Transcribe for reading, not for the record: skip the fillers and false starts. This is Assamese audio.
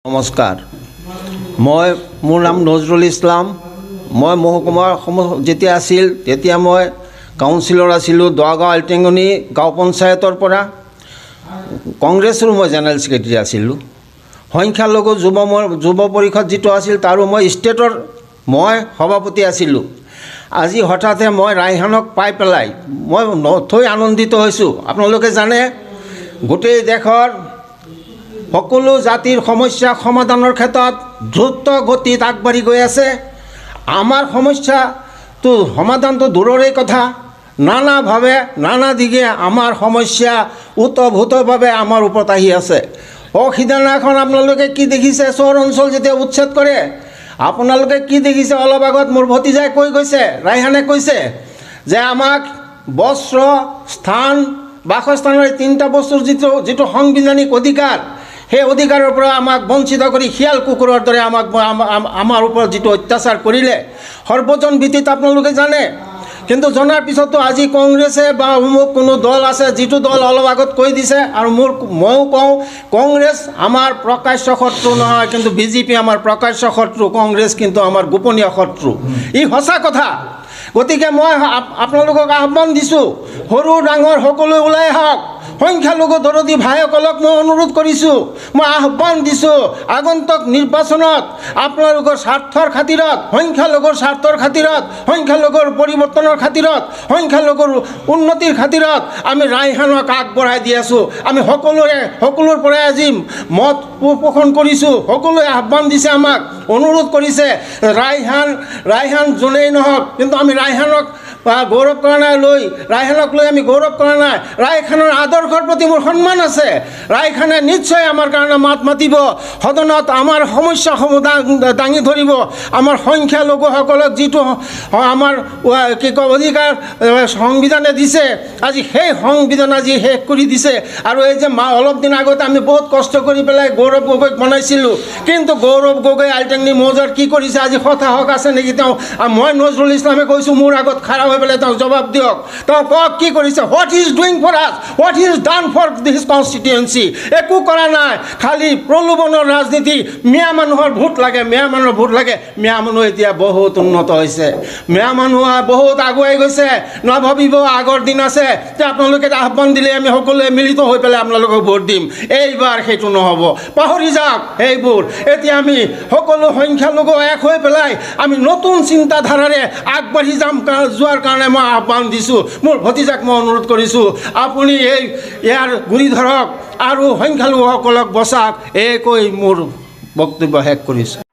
নমস্কাৰ, মোৰ নাম নজৰুল ইছলাম। মই মহকুমাৰ যেতিয়া আছিল তেতিয়া মই কাউন্সিলৰ আছিলোঁ দোৱাগাঁও আলটেঙনি গাঁও পঞ্চায়তৰ পৰা। কংগ্ৰেছৰো মই জেনেৰেল ছেক্ৰেটাৰী আছিলোঁ। সংখ্যালঘু যুৱ পৰিষদ যিটো আছিল তাৰো মই ষ্টেটৰ মই সভাপতি আছিলোঁ। আজি হঠাতে মই ৰাইহানক পাই পেলাই মই নথৈ আনন্দিত হৈছোঁ। আপোনালোকে জানে গোটেই দেশৰ সকলো জাতিৰ সমস্যা সমাধানৰ ক্ষেত্ৰত দ্ৰুত গতিত আগবাঢ়ি গৈ আছে। আমাৰ সমস্যাটো সমাধানটো দূৰৰে কথা, নানাভাৱে নানা দিশে আমাৰ সমস্যা ওতঃপ্ৰোতভাৱে আমাৰ ওপৰত আহি আছে। সিদিনাখন আপোনালোকে কি দেখিছে, চহৰ অঞ্চল যেতিয়া উচ্ছেদ কৰে, আপোনালোকে কি দেখিছে? অলপ আগত মোৰ ভতিজাই কৈ গৈছে, ৰাইহানে কৈছে যে আমাক বস্ত্ৰ, স্থান, বাসস্থানৰ এই তিনিটা বস্তুৰ যিটো সাংবিধানিক অধিকাৰ, সেই অধিকাৰৰ পৰা আমাক বঞ্চিত কৰি শিয়াল কুকুৰৰ দৰে আমাৰ ওপৰত যিটো অত্যাচাৰ কৰিলে সৰ্বজন ভিত্তিত আপোনালোকে জানে। কিন্তু জনাৰ পিছতো আজি কংগ্ৰেছে বা অমুক কোনো দল আছে, যিটো দল অলপ আগত কৈ দিছে, আৰু ময়ো কওঁ কংগ্ৰেছ আমাৰ প্ৰকাশ্য শত্ৰু নহয়, কিন্তু বিজেপি আমাৰ প্ৰকাশ্য শত্ৰু, কংগ্ৰেছ কিন্তু আমাৰ গোপনীয় শত্ৰু। ই সঁচা কথা। গতিকে মই আপোনালোকক আহ্বান দিছোঁ, সৰু ডাঙৰ সকলোৱে ওলাই আহক। সংখ্যালঘু দৰদী ভাইসকলক মই অনুৰোধ কৰিছোঁ, মই আহ্বান দিছোঁ, আগন্তুক নিৰ্বাচনত আপোনালোকৰ স্বাৰ্থৰ খাতিৰত, সংখ্যালঘুৰ স্বাৰ্থৰ খাতিৰত, সংখ্যালঘুৰ পৰিৱৰ্তনৰ খাতিৰত, সংখ্যালঘুৰ উন্নতিৰ খাতিৰত আমি ৰাইহানক আগবঢ়াই দি আছোঁ। আমি সকলোৰ পৰাই আজি মত পোষণ কৰিছোঁ। সকলোৱে আহ্বান দিছে, আমাক অনুৰোধ কৰিছে, ৰাইহান যোনেই নহওক, কিন্তু আমি ৰাইহানক গৌৰৱ কৰা নাই, ৰাইহানক লৈ আমি গৌৰৱ কৰা নাই। ৰাইখানৰ আদৰ্শৰ প্ৰতি মোৰ সন্মান আছে। ৰাইখানে নিশ্চয় আমাৰ কাৰণে মাত মাতিব, সদনত আমাৰ সমস্যাসমূহ দাঙি ধৰিব। আমাৰ সংখ্যালঘুসকলক যিটো আমাৰ অধিকাৰ সংবিধানে দিছে, আজি সেই সংবিধান আজি শেষ কৰি দিছে। আৰু এই যে অলপ দিন আগতে আমি বহুত কষ্ট কৰি পেলাই গৌৰৱ গগৈক বনাইছিলোঁ, কিন্তু গৌৰৱ গগৈ আলটেঙনি মৌজাৰ কি কৰিছে আজি হতাশক আছে নেকি? তেওঁ মই নজৰুল ইছলামে কৈছোঁ, মোৰ আগত খাৰা হৈ পেলাই তেওঁক জবাব দিয়ক, তেওঁ কওক কি কৰিছে, what is doing for us, what is done for this constituency. একো কৰা নাই, খালি প্ৰলোভনৰ ৰাজনীতি। মিয়া মানুহৰ ভোট লাগে, মিয়া মানুহৰ ভোট লাগে। মিয়া মানুহ এতিয়া বহুত উন্নত হৈছে, মিয়া মানুহ বহুত আগুৱাই গৈছে। নাভাবিব আগৰ দিন আছে যে আপোনালোকে আহ্বান দিলে আমি সকলোৱে মিলিত হৈ পেলাই আপোনালোকক ভোট দিম। এইবাৰ সেইটো নহ'ব, পাহৰি যাওক সেইবোৰ। এতিয়া আমি সকলো সংখ্যালঘু এক হৈ পেলাই আমি নতুন চিন্তাধাৰাৰে আগবাঢ়ি যোৱাৰ কাৰণে মই আহ্বান দিছোঁ। মোৰ ভতিজাক মই অনুৰোধ কৰিছোঁ, আপুনি ইয়াৰ গুৰি ধৰক আৰু সংখ্যালঘুসকলক বচাওক। এই কৈ মোৰ বক্তব্য শেষ কৰিছোঁ।